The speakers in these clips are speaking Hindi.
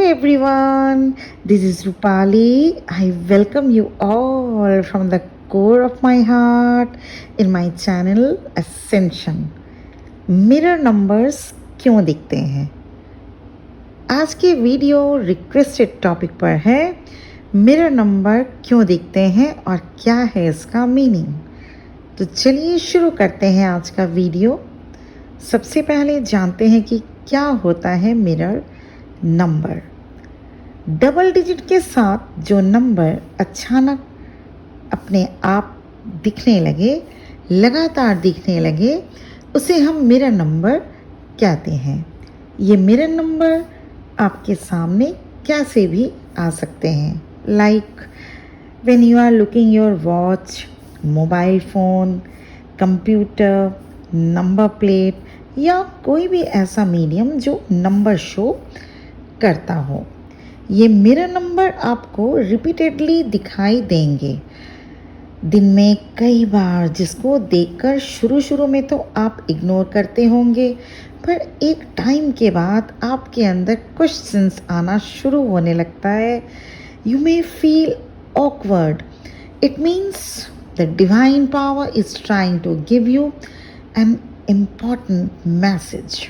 everyone, this is Rupali. I welcome you all from the core of my heart in my channel Ascension. Mirror numbers क्यों दिखते हैं? आज की वीडियो रिक्वेस्टेड टॉपिक पर है मिरर नंबर क्यों दिखते हैं और क्या है इसका मीनिंग। तो चलिए शुरू करते हैं आज का वीडियो। सबसे पहले जानते हैं कि क्या होता है मिरर नंबर। डबल डिजिट के साथ जो नंबर अचानक अपने आप दिखने लगे, लगातार दिखने लगे, उसे हम मिरर नंबर कहते हैं। ये मिरर नंबर आपके सामने कैसे भी आ सकते हैं, like when you are looking your watch, mobile phone, computer, number plate या कोई भी ऐसा मीडियम जो नंबर शो करता हो। ये मिरर नंबर आपको रिपीटेडली दिखाई देंगे दिन में कई बार, जिसको देखकर शुरू में तो आप इग्नोर करते होंगे, पर एक टाइम के बाद आपके अंदर क्वेश्चंस आना शुरू होने लगता है। You may feel awkward. It means the divine power is trying to give you an important message.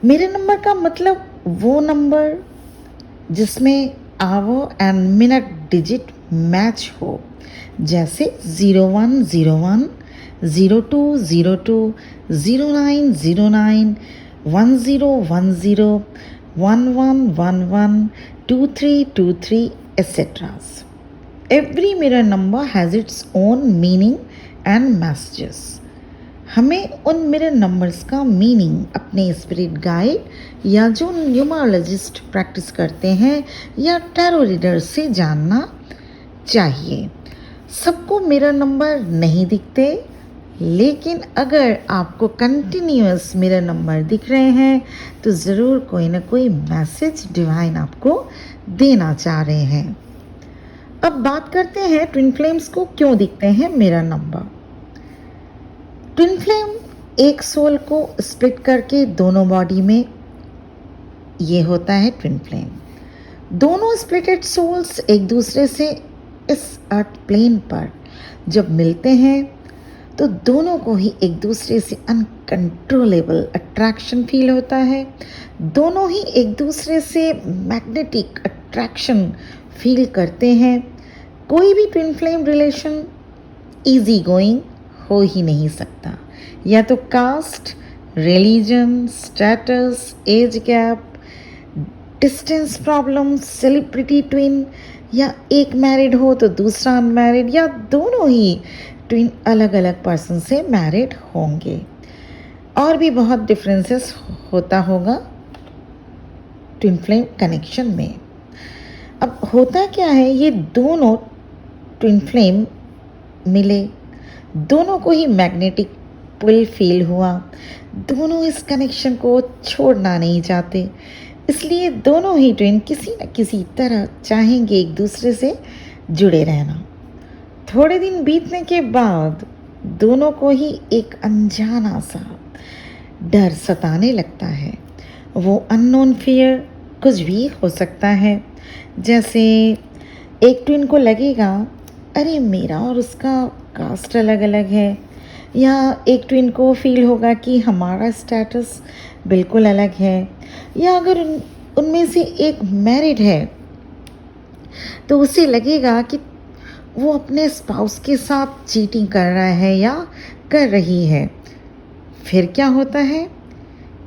मेरे नंबर का मतलब वो नंबर जिसमें hour and minute digit match हो, जैसे 0101, 0202, 0909, 1010, 1111, 2323, etc. Every mirror number has its own meaning and messages. हमें उन मिरर नंबर्स का मीनिंग अपने स्पिरिट गाइड या जो न्यूमरोलॉजिस्ट प्रैक्टिस करते हैं या टैरो रीडर से जानना चाहिए। सबको मिरर नंबर नहीं दिखते, लेकिन अगर आपको कंटिन्यूअस मिरर नंबर दिख रहे हैं तो ज़रूर कोई ना कोई मैसेज डिवाइन आपको देना चाह रहे हैं। अब बात करते हैं ट्विन फ्लेम्स को क्यों दिखते हैं मिरर नंबर। ट्विन फ्लेम एक सोल को स्प्लिट करके दोनों बॉडी में, ये होता है ट्विन फ्लेम। दोनों स्प्लिटेड सोल्स एक दूसरे से इस अर्थ प्लेन पर जब मिलते हैं तो दोनों को ही एक दूसरे से अनकंट्रोलेबल अट्रैक्शन फील होता है। दोनों ही एक दूसरे से मैग्नेटिक अट्रैक्शन फील करते हैं। कोई भी twin flame relation easy going हो ही नहीं सकता। या तो caste, religion, status, age gap, distance problem, celebrity twin, या एक मैरिड हो तो दूसरा अनमैरिड, या दोनों ही ट्विन अलग अलग पर्सन से मैरिड होंगे। और भी बहुत डिफरेंसेस होता होगा ट्विन फ्लेम कनेक्शन में। अब होता क्या है, ये दोनों ट्विन फ्लेम मिले, दोनों को ही मैग्नेटिक पुल फील हुआ, दोनों इस कनेक्शन को छोड़ना नहीं चाहते, इसलिए दोनों ही ट्विन किसी न किसी तरह चाहेंगे एक दूसरे से जुड़े रहना। थोड़े दिन बीतने के बाद दोनों को ही एक अनजाना सा डर सताने लगता है। वो अननोन फियर कुछ भी हो सकता है, जैसे एक ट्विन को लगेगा अरे मेरा और उसका कास्ट अलग अलग है, या एक ट्विन को फील होगा कि हमारा स्टेटस बिल्कुल अलग है, या अगर उनमें से एक मैरिड है तो उसे लगेगा कि वो अपने स्पाउस के साथ चीटिंग कर रहा है या कर रही है। फिर क्या होता है,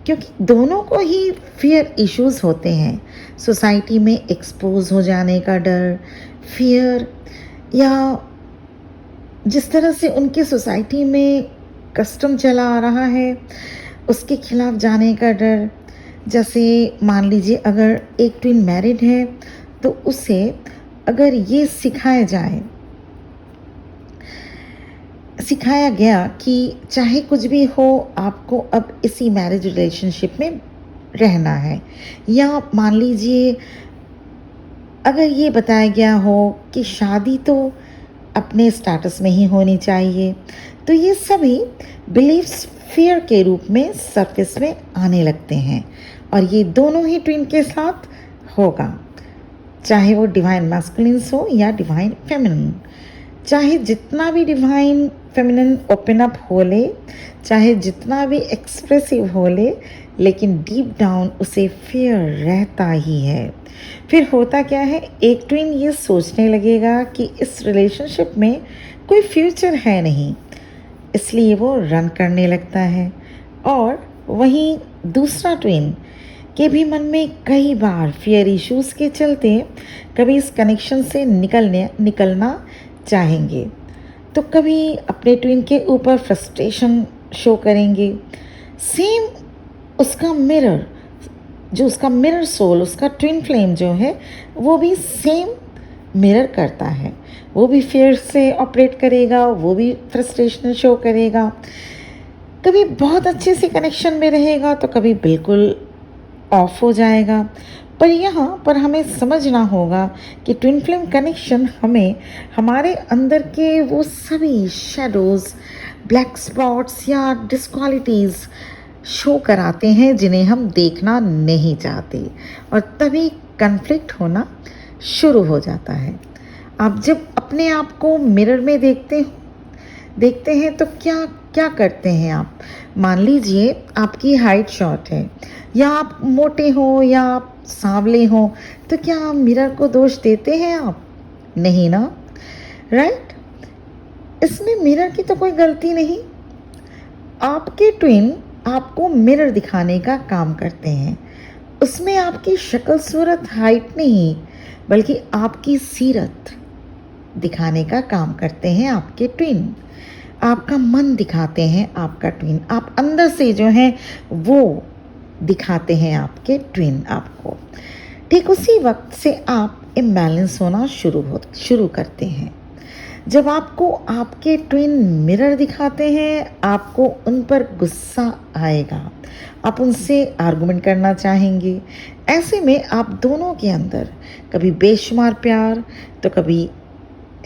क्योंकि दोनों को ही फियर इश्यूज होते हैं, सोसाइटी में एक्सपोज हो जाने का डर, फियर, या जिस तरह से उनके सोसाइटी में कस्टम चला आ रहा है उसके खिलाफ जाने का डर। जैसे मान लीजिए अगर एक ट्विन मैरिड है तो उसे अगर ये सिखाया गया कि चाहे कुछ भी हो आपको अब इसी मैरिज रिलेशनशिप में रहना है, या मान लीजिए अगर ये बताया गया हो कि शादी तो अपने स्टेटस में ही होनी चाहिए, तो ये सभी बिलीफ्स फियर के रूप में सरफेस में आने लगते हैं। और ये दोनों ही ट्विन के साथ होगा, चाहे वो डिवाइन मैस्कुलिन हो या डिवाइन फेमिनिन। चाहे जितना भी डिवाइन फेमिनिन ओपन अप हो ले, चाहे जितना भी एक्सप्रेसिव हो ले, लेकिन डीप डाउन उसे फियर रहता ही है। फिर होता क्या है, एक ट्विन ये सोचने लगेगा कि इस रिलेशनशिप में कोई फ्यूचर है नहीं, इसलिए वो रन करने लगता है। और वहीं दूसरा ट्विन के भी मन में कई बार फियर इश्यूज़ के चलते कभी इस कनेक्शन से निकलना चाहेंगे, तो कभी अपने ट्विन के ऊपर फ्रस्ट्रेशन शो करेंगे। सेम उसका मिरर, जो उसका मिरर सोल, उसका ट्विन फ्लेम जो है, वो भी सेम मिरर करता है। वो भी फियर से ऑपरेट करेगा, वो भी फ्रस्ट्रेशन शो करेगा। कभी बहुत अच्छे से कनेक्शन में रहेगा तो कभी बिल्कुल ऑफ हो जाएगा। पर यहाँ पर हमें समझना होगा कि ट्विन फ्लेम कनेक्शन हमें हमारे अंदर के वो सभी शैडोज़, ब्लैक स्पॉट्स या डिस्क्वालिटीज़ शो कराते हैं जिन्हें हम देखना नहीं चाहते, और तभी कन्फ्लिक्ट होना शुरू हो जाता है। आप जब अपने आप को मिरर में देखते हैं तो क्या क्या करते हैं आप? मान लीजिए आपकी हाइट शॉर्ट है, या आप मोटे हो, या आप सांवले हो, तो क्या आप मिरर को दोष देते हैं आप? नहीं ना, राइट? इसमें मिरर की तो कोई गलती नहीं। आपके ट्विन आपको मिरर दिखाने का काम करते हैं। उसमें आपकी शक्ल सूरत, हाइट नहीं, बल्कि आपकी सीरत दिखाने का काम करते हैं आपके ट्विन। आपका मन दिखाते हैं आपका ट्विन। आप अंदर से जो है वो दिखाते हैं आपके ट्विन आपको। ठीक उसी वक्त से आप इम्बैलेंस होना शुरू करते हैं। जब आपको आपके ट्विन मिरर दिखाते हैं, आपको उन पर गुस्सा आएगा, आप उनसे आर्गुमेंट करना चाहेंगे। ऐसे में आप दोनों के अंदर कभी बेशुमार प्यार, तो कभी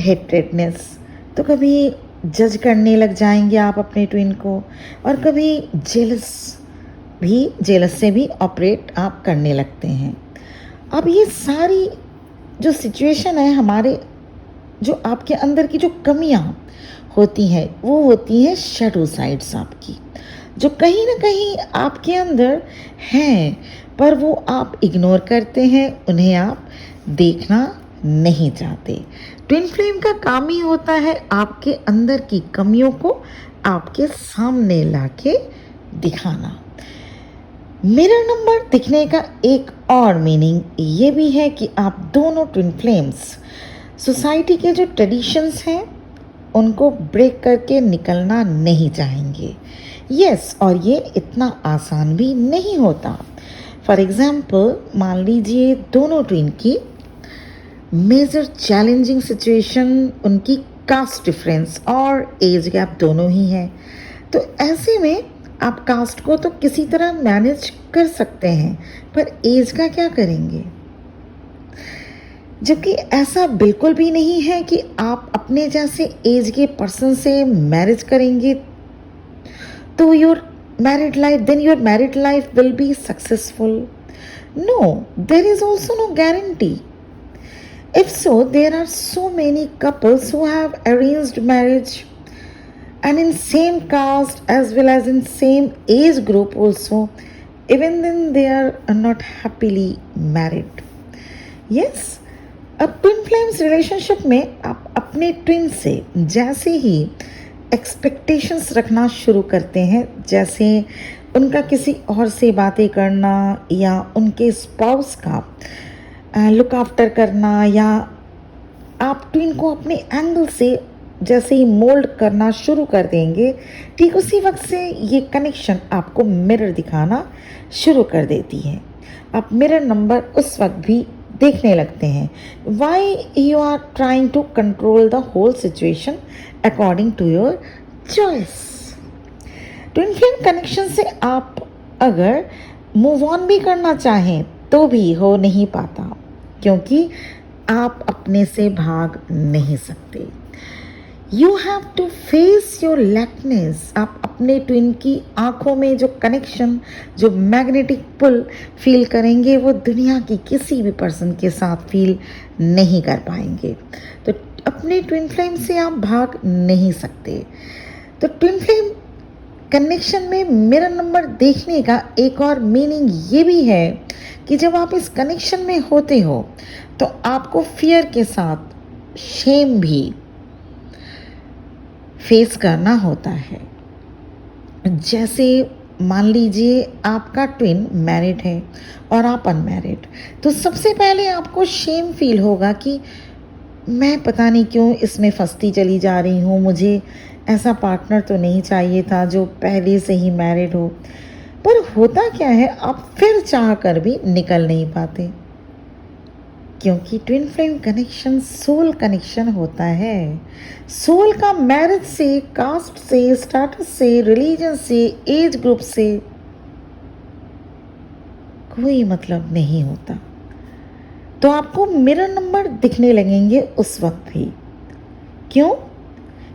हेट्रेडनेस, तो कभी जज करने लग जाएंगे आप अपने ट्विन को, और कभी जेलस से भी ऑपरेट आप करने लगते हैं। अब ये सारी जो सिचुएशन है, हमारे जो आपके अंदर की जो कमियां होती हैं, वो होती हैं शैडो साइड्स आपकी, जो कहीं ना कहीं आपके अंदर हैं, पर वो आप इग्नोर करते हैं, उन्हें आप देखना नहीं चाहते। ट्विन फ्लेम का काम ही होता है आपके अंदर की कमियों को आपके सामने लाके दिखाना। मिरर नंबर दिखने का एक और मीनिंग ये भी है कि आप दोनों ट्विन फ्लेम्स सोसाइटी के जो ट्रेडिशंस हैं उनको ब्रेक करके निकलना नहीं चाहेंगे। यस, और ये इतना आसान भी नहीं होता। फॉर एग्जाम्पल, मान लीजिए दोनों ट्विन की मेजर चैलेंजिंग सिचुएशन उनकी कास्ट डिफरेंस और एज गैप दोनों ही है। तो ऐसे में आप कास्ट को तो किसी तरह मैनेज कर सकते हैं, पर एज का क्या करेंगे? जबकि ऐसा बिल्कुल भी नहीं है कि आप अपने जैसे एज के पर्सन से मैरिज करेंगे तो your married life will be successful. No, there is also no guarantee. If so, there are so many couples who have arranged marriage, and in same caste as well as in same age group also, even then they are not happily married. Yes, अब ट्विन फ्लेम्स रिलेशनशिप में आप अपने ट्विन से जैसे ही एक्सपेक्टेशंस रखना शुरू करते हैं, जैसे उनका किसी और से बातें करना या उनके स्पाउस का लुक आफ्टर करना, या आप ट्विन को अपने एंगल से जैसे ही मोल्ड करना शुरू कर देंगे, ठीक उसी वक्त से ये कनेक्शन आपको मिरर दिखाना शुरू कर देती है। आप मिरर नंबर उस वक्त भी देखने लगते हैं। Why you are trying to control the whole situation according to your choice. Twin flame connection से आप अगर मूव ऑन भी करना चाहें तो भी हो नहीं पाता, क्योंकि आप अपने से भाग नहीं सकते। You have to face your lackness. आप अपने ट्विन की आंखों में जो कनेक्शन, जो मैग्नेटिक पुल फील करेंगे, वो दुनिया की किसी भी पर्सन के साथ फील नहीं कर पाएंगे। तो अपने ट्विन फ्लेम से आप भाग नहीं सकते। तो ट्विन फ्लेम कनेक्शन में मिरर नंबर देखने का एक और मीनिंग ये भी है कि जब आप इस कनेक्शन में होते हो तो आपको फियर के साथ शेम भी फेस करना होता है। जैसे मान लीजिए आपका ट्विन मैरिड है और आप अनमैरिड, तो सबसे पहले आपको शेम फील होगा कि मैं पता नहीं क्यों इसमें फंसती चली जा रही हूँ, मुझे ऐसा पार्टनर तो नहीं चाहिए था जो पहले से ही मैरिड हो। पर होता क्या है, आप फिर चाह कर भी निकल नहीं पाते, क्योंकि twin flame connection soul connection होता है। सोल का मैरिज से, कास्ट से, स्टेटस से, रिलीजन से, एज ग्रुप से कोई मतलब नहीं होता। तो आपको मिरर नंबर दिखने लगेंगे उस वक्त भी। क्यों?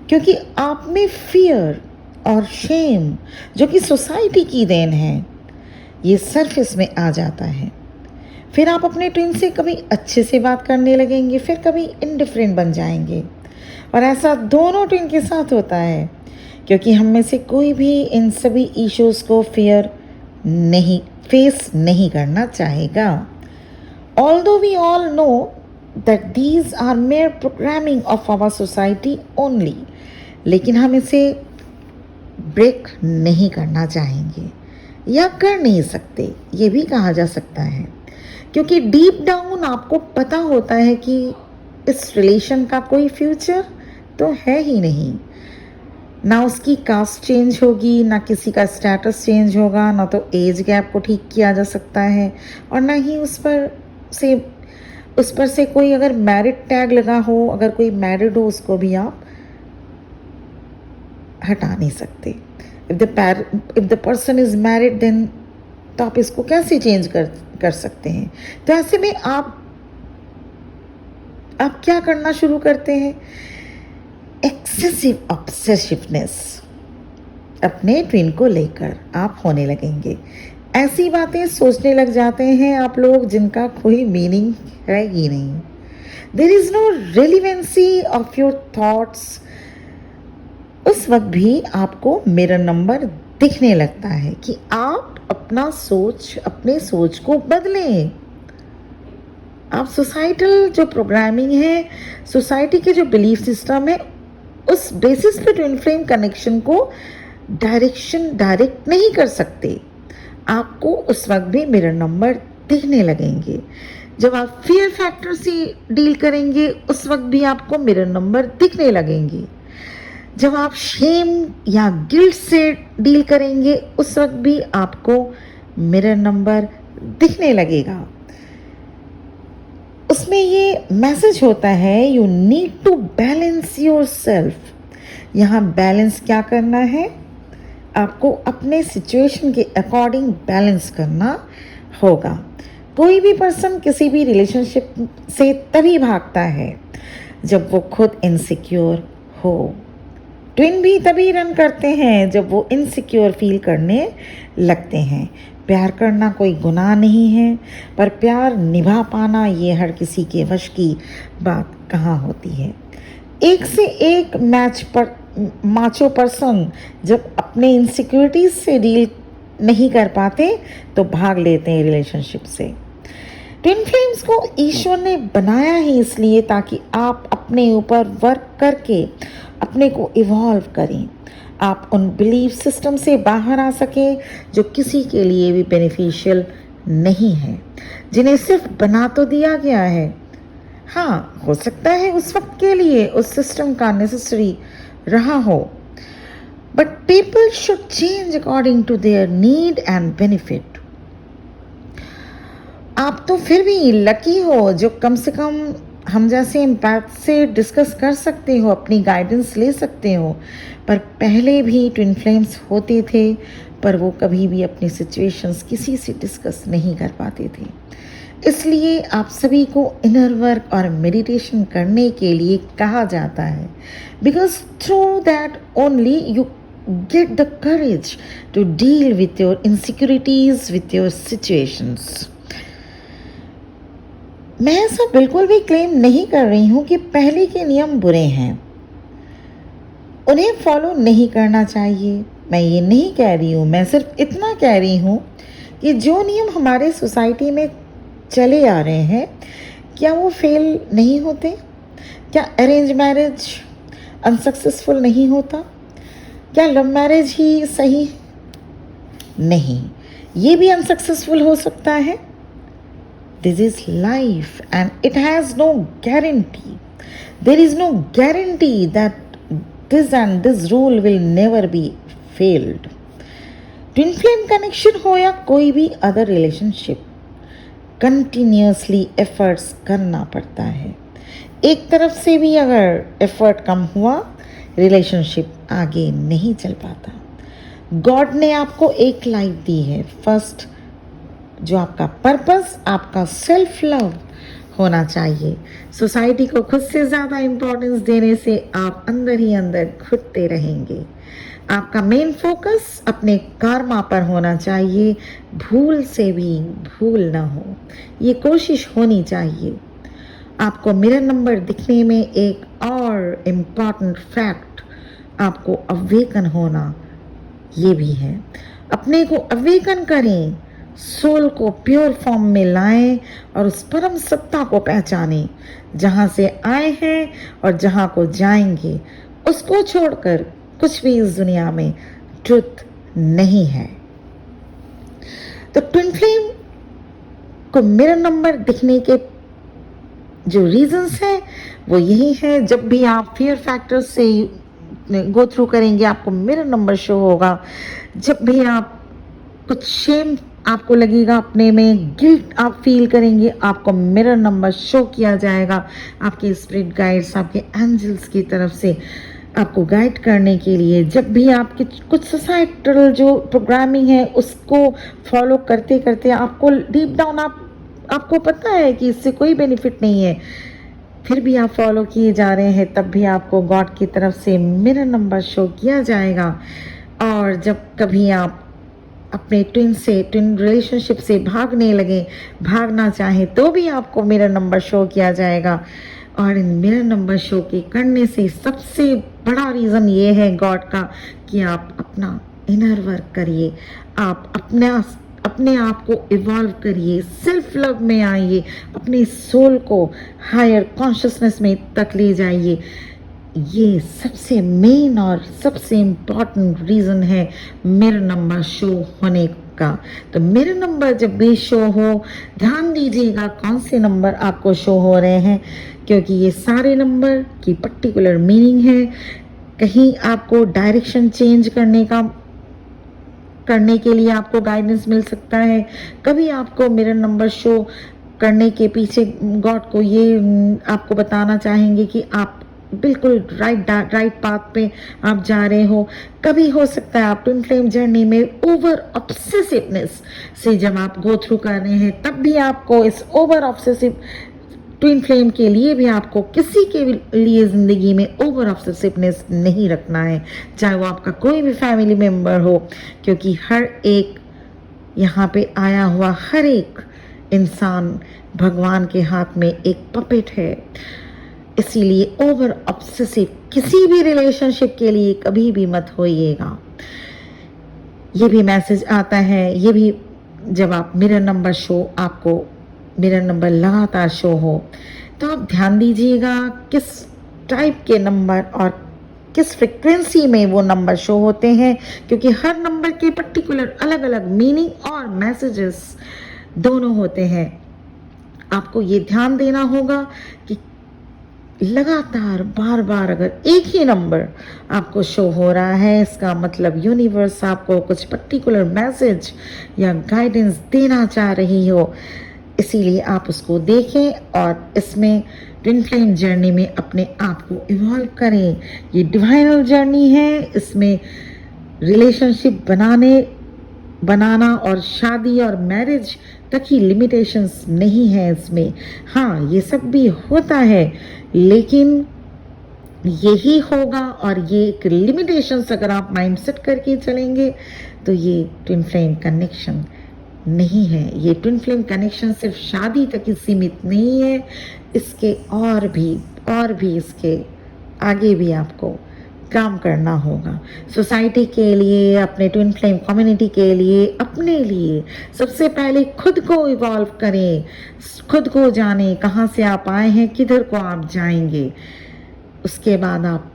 क्योंकि आप में फियर और शेम, जो कि सोसाइटी की देन है, ये सरफेस में आ जाता है। फिर आप अपने ट्विन से कभी अच्छे से बात करने लगेंगे, फिर कभी इनडिफरेंट बन जाएंगे। और ऐसा दोनों ट्विन के साथ होता है, क्योंकि हम में से कोई भी इन सभी इश्यूज़ को फेस नहीं करना चाहेगा। Although we all know that these are mere programming of our society only, लेकिन हम इसे ब्रेक नहीं करना चाहेंगे या कर नहीं सकते, ये भी कहा जा सकता है। क्योंकि डीप डाउन आपको पता होता है कि इस रिलेशन का कोई फ्यूचर तो है ही नहीं। ना उसकी कास्ट चेंज होगी, ना किसी का स्टेटस चेंज होगा, ना तो एज गैप को ठीक किया जा सकता है, और ना ही उस पर से कोई अगर मैरिड टैग लगा हो, अगर कोई मैरिड हो, उसको भी आप हटा नहीं सकते। If the person is married then, तो आप इसको कैसे चेंज कर सकते हैं? तो ऐसे में आप क्या करना शुरू करते हैं? एक्सेसिव ऑब्सेसिवनेस अपने ट्विन को लेकर आप होने लगेंगे। ऐसी बातें सोचने लग जाते हैं आप लोग जिनका कोई मीनिंग है ही नहीं। There is no relevancy of your thoughts. उस वक्त भी आपको मिरर नंबर दिखने लगता है कि आप अपने सोच को बदलें। आप सोसाइटल जो प्रोग्रामिंग है, सोसाइटी के जो बिलीफ सिस्टम है, उस बेसिस पे ट्विन फ्लेम कनेक्शन को डायरेक्ट नहीं कर सकते। आपको उस वक्त भी मिरर नंबर दिखने लगेंगे। जब आप फियर फैक्टर से डील करेंगे, उस वक्त भी आपको मिरर नंबर दिखने लगेंगे। जब आप शेम या गिल्ट से डील करेंगे, उस वक्त भी आपको मिरर नंबर दिखने लगेगा। उसमें ये मैसेज होता है, you need to balance your self. यहाँ बैलेंस क्या करना है? आपको अपने सिचुएशन के अकॉर्डिंग बैलेंस करना होगा। कोई भी पर्सन किसी भी रिलेशनशिप से तभी भागता है जब वो खुद इनसिक्योर हो। ट्विन भी तभी रन करते हैं जब वो इनसिक्योर फील करने लगते हैं। प्यार करना कोई गुनाह नहीं है, पर प्यार निभा पाना ये हर किसी के वश की बात कहाँ होती है। एक से एक माचो पर्सन जब अपने इनसिक्योरिटीज से डील नहीं कर पाते तो भाग लेते हैं रिलेशनशिप से। ट्विन फ्लेम्स को ईश्वर ने बनाया ही इसलिए ताकि आप अपने ऊपर वर्क करके अपने को इवॉल्व करें, आप उन बिलीफ सिस्टम से बाहर आ सकें जो किसी के लिए भी बेनिफिशियल नहीं है, जिन्हें सिर्फ बना तो दिया गया है। हाँ, हो सकता है उस वक्त के लिए उस सिस्टम का नेसेसरी रहा हो, but people should change according to their need and benefit. आप तो फिर भी लकी हो जो कम से कम हम जैसे इम्पैक्ट से डिस्कस कर सकते हो, अपनी गाइडेंस ले सकते हो। पर पहले भी ट्विन फ्लेम्स होते थे, पर वो कभी भी अपनी सिचुएशंस किसी से डिस्कस नहीं कर पाते थे। इसलिए आप सभी को इनर वर्क और मेडिटेशन करने के लिए कहा जाता है, because through that only you get the courage to deal with your insecurities, with your situations. मैं ऐसा बिल्कुल भी क्लेम नहीं कर रही हूं कि पहले के नियम बुरे हैं, उन्हें फॉलो नहीं करना चाहिए। मैं ये नहीं कह रही हूं, मैं सिर्फ इतना कह रही हूं कि जो नियम हमारे सोसाइटी में चले आ रहे हैं, क्या वो फेल नहीं होते? क्या अरेंज मैरिज अनसक्सेसफुल नहीं होता? क्या लव मैरिज ही सही? नहीं, ये भी अनसक्सेसफुल हो सकता है। This is life and it has no guarantee. There is no guarantee that this and this rule will never be failed. Twin flame connection हो या कोई भी अदर रिलेशनशिप, कंटिन्यूसली एफर्ट्स करना पड़ता है। एक तरफ से भी अगर एफर्ट कम हुआ, रिलेशनशिप आगे नहीं चल पाता। गॉड ने आपको एक लाइफ दी है। फर्स्ट, जो आपका पर्पस, आपका सेल्फ लव होना चाहिए। सोसाइटी को खुद से ज़्यादा इम्पोर्टेंस देने से आप अंदर ही अंदर घुटते रहेंगे। आपका मेन फोकस अपने कर्मा पर होना चाहिए। भूल से भी भूल ना हो, ये कोशिश होनी चाहिए। आपको मिरर नंबर दिखने में एक और इम्पॉर्टेंट फैक्ट, आपको अवेकन होना, ये भी है। अपने को अवेकन करें, सोल को प्योर फॉर्म में लाएं और उस परम सत्ता को पहचानें, जहाँ से आए हैं और जहाँ को जाएंगे। उसको छोड़कर कुछ भी इस दुनिया में ट्रुथ नहीं है। तो ट्विन फ्लेम को मिरर नंबर दिखने के जो रीजंस हैं वो यही है। जब भी आप फियर फैक्टर से गो थ्रू करेंगे, आपको मिरर नंबर शो होगा। जब भी आप कुछ शेम आपको लगेगा, अपने में गिल्ट आप फील करेंगे, आपको मिरर नंबर शो किया जाएगा। आपके स्पिरिट गाइड्स, आपके एंजल्स की तरफ से आपको गाइड करने के लिए। जब भी आपके कुछ सोसाइटल जो प्रोग्रामिंग है उसको फॉलो करते करते आपको डीप डाउन आपको पता है कि इससे कोई बेनिफिट नहीं है, फिर भी आप फॉलो किए जा रहे हैं, तब भी आपको गॉड की तरफ से मिरर नंबर शो किया जाएगा। और जब कभी आप अपने ट्विन रिलेशनशिप से भागने लगे, भागना चाहें, तो भी आपको मिरर नंबर शो किया जाएगा। और इन मिरर नंबर शो के करने से सबसे बड़ा रीज़न ये है गॉड का कि आप अपना इनर वर्क करिए, आप अपने आप को इवॉल्व करिए, सेल्फ लव में आइए, अपने सोल को हायर कॉन्शियसनेस में तक ले जाइए। ये सबसे मेन और सबसे इम्पॉर्टेंट रीज़न है मिरर नंबर शो होने का। तो मिरर नंबर जब भी शो हो, ध्यान दीजिएगा कौन से नंबर आपको शो हो रहे हैं, क्योंकि ये सारे नंबर की पर्टिकुलर मीनिंग है। कहीं आपको डायरेक्शन चेंज करने के लिए आपको गाइडेंस मिल सकता है। कभी आपको मिरर नंबर शो करने के पीछे गॉड को ये आपको बताना चाहेंगे कि आप बिल्कुल राइट पाथ पे आप जा रहे हो। कभी हो सकता है आप ट्विन फ्लेम जर्नी में ओवर ऑब्सेसिवनेस से जब आप गो थ्रू कर रहे हैं, तब भी आपको इस ओवर ऑब्सेसिव ट्विन फ्लेम के लिए भी आपको किसी के लिए ज़िंदगी में ओवर ऑब्सेसिवनेस नहीं रखना है, चाहे वो आपका कोई भी फैमिली मेम्बर हो, क्योंकि हर एक यहाँ पे आया हुआ हर एक इंसान भगवान के हाथ में एक पपेट है। इसीलिए ओवर ऑब्सेसिव किसी भी रिलेशनशिप के लिए कभी भी मत होइएगा। ये भी मैसेज आता है, ये भी जब आप मिरर नंबर शो, आपको मिरर नंबर लगातार शो हो, तो आप ध्यान दीजिएगा किस टाइप के नंबर और किस फ्रिक्वेंसी में वो नंबर शो होते हैं, क्योंकि हर नंबर के पर्टिकुलर अलग अलग मीनिंग और मैसेजेस दोनों होते हैं। आपको ये ध्यान देना होगा कि लगातार बार बार अगर एक ही नंबर आपको शो हो रहा है, इसका मतलब यूनिवर्स आपको कुछ पर्टिकुलर मैसेज या गाइडेंस देना चाह रही हो। इसीलिए आप उसको देखें और इसमें ट्विन फ्लेम जर्नी में अपने आप को इवॉल्व करें। ये डिवाइनल जर्नी है, इसमें रिलेशनशिप बनाना और शादी और मैरिज ताकि लिमिटेशंस नहीं है इसमें। हाँ, ये सब भी होता है, लेकिन यही होगा, और ये एक लिमिटेशंस अगर आप माइंड सेट करके चलेंगे तो ये ट्विन फ्लेम कनेक्शन नहीं है। ये ट्विन फ्लेम कनेक्शन सिर्फ शादी तक ही सीमित नहीं है, इसके और भी इसके आगे भी आपको काम करना होगा। सोसाइटी के लिए, अपने ट्विन फ्लेम कम्युनिटी के लिए, अपने लिए सबसे पहले खुद को इवॉल्व करें, खुद को जानें, कहाँ से आप आए हैं, किधर को आप जाएंगे। उसके बाद आप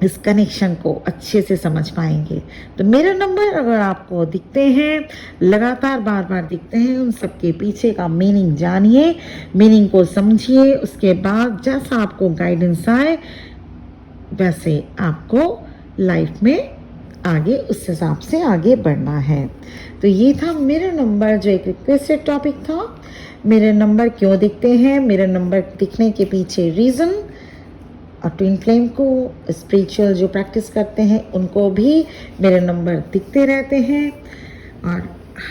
इस कनेक्शन को अच्छे से समझ पाएंगे। तो मेरा नंबर अगर आपको दिखते हैं, लगातार बार बार दिखते हैं, उन सब के पीछे का मीनिंग जानिए, मीनिंग को समझिए। उसके बाद जैसा आपको गाइडेंस आए वैसे आपको लाइफ में आगे उस हिसाब से आगे बढ़ना है। तो ये था मेरा नंबर, जो एक रिक्वेस्टेड टॉपिक था। मेरे नंबर क्यों दिखते हैं, मेरे नंबर दिखने के पीछे रीज़न, और ट्विन फ्लेम को स्पिरिचुअल जो प्रैक्टिस करते हैं उनको भी मेरे नंबर दिखते रहते हैं। और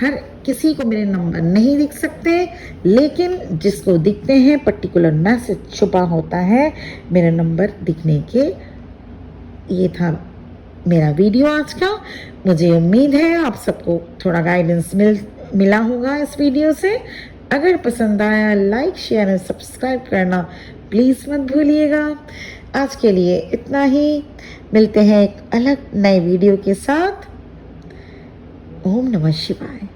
हर किसी को मेरे नंबर नहीं दिख सकते, लेकिन जिसको दिखते हैं पर्टिकुलर मैसेज छुपा होता है मेरे नंबर दिखने के। ये था मेरा वीडियो आज का। मुझे उम्मीद है आप सबको थोड़ा गाइडेंस मिला होगा इस वीडियो से। अगर पसंद आया, लाइक शेयर और सब्सक्राइब करना प्लीज़ मत भूलिएगा। आज के लिए इतना ही, मिलते हैं एक अलग नए वीडियो के साथ। ओम नमः शिवाय।